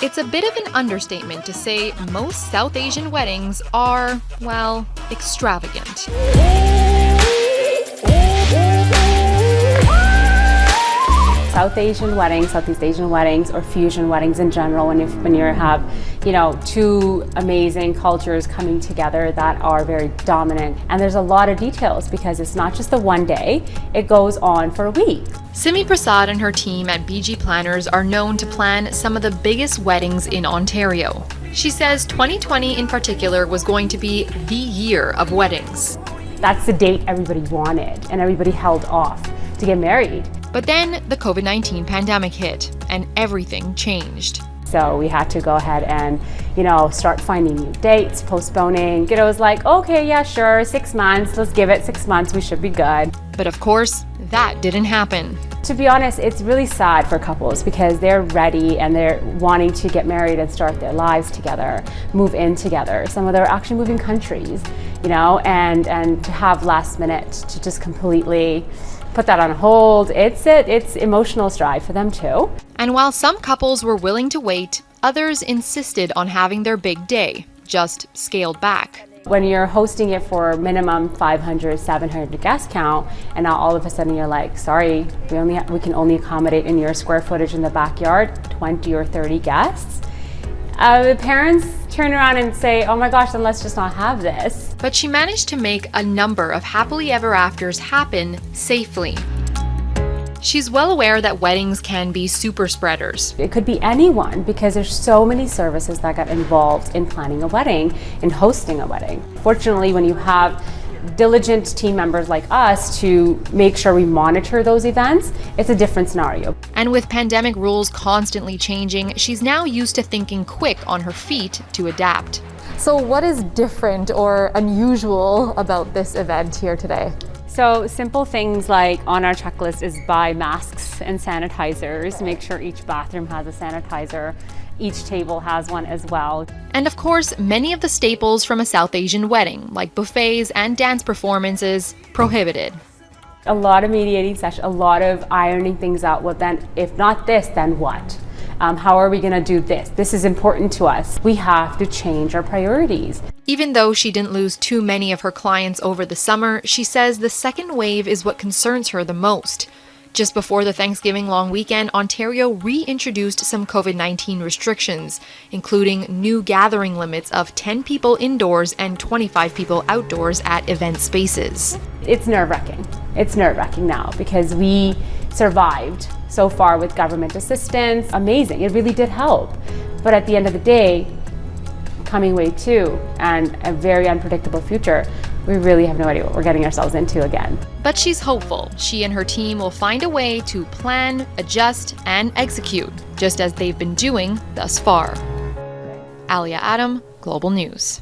It's a bit of an understatement to say most South Asian weddings are, well, extravagant. South Asian weddings, Southeast Asian weddings, or fusion weddings in general, when you have, two amazing cultures coming together that are very dominant. And there's a lot of details because it's not just the one day, it goes on for a week. Simi Prasad and her team at BG Planners are known to plan some of the biggest weddings in Ontario. She says 2020 in particular was going to be the year of weddings. That's the date everybody wanted and everybody held off to get married. But then the COVID-19 pandemic hit and everything changed. So we had to go ahead and, start finding new dates, postponing. It was like, okay, yeah, sure, 6 months, let's give it 6 months, we should be good. But of course, that didn't happen. To be honest, it's really sad for couples because they're ready and they're wanting to get married and start their lives together, move in together. Some of them are actually moving countries, and to have last minute to just completely put that on hold, it's emotional strive for them too. And while some couples were willing to wait, others insisted on having their big day, just scaled back. When you're hosting it for minimum 500, 700 guest count, and now all of a sudden you're like, sorry, we can only accommodate in your square footage in the backyard 20 or 30 guests. The parents turn around and say, oh my gosh, then let's just not have this. But she managed to make a number of happily ever afters happen safely. She's well aware that weddings can be super spreaders. It could be anyone because there's so many services that got involved in planning a wedding, in hosting a wedding. Fortunately, when you have diligent team members like us to make sure we monitor those events, it's a different scenario. And with pandemic rules constantly changing, she's now used to thinking quick on her feet to adapt. So what is different or unusual about this event here today? So simple things like on our checklist is buy masks and sanitizers, make sure each bathroom has a sanitizer, each table has one as well. And of course, many of the staples from a South Asian wedding, like buffets and dance performances, prohibited. A lot of mediating session, a lot of ironing things out. Well then, if not this, then what? How are we gonna do this? This is important to us. We have to change our priorities. Even though she didn't lose too many of her clients over the summer, she says the second wave is what concerns her the most. Just before the Thanksgiving long weekend, Ontario reintroduced some COVID-19 restrictions, including new gathering limits of 10 people indoors and 25 people outdoors at event spaces. It's nerve-wracking. It's nerve-wracking now because we survived so far with government assistance. Amazing, it really did help. But at the end of the day, coming wave 2 and a very unpredictable future, we really have no idea what we're getting ourselves into again. But she's hopeful. She and her team will find a way to plan, adjust, and execute, just as they've been doing thus far. Aalia Adam, Global News.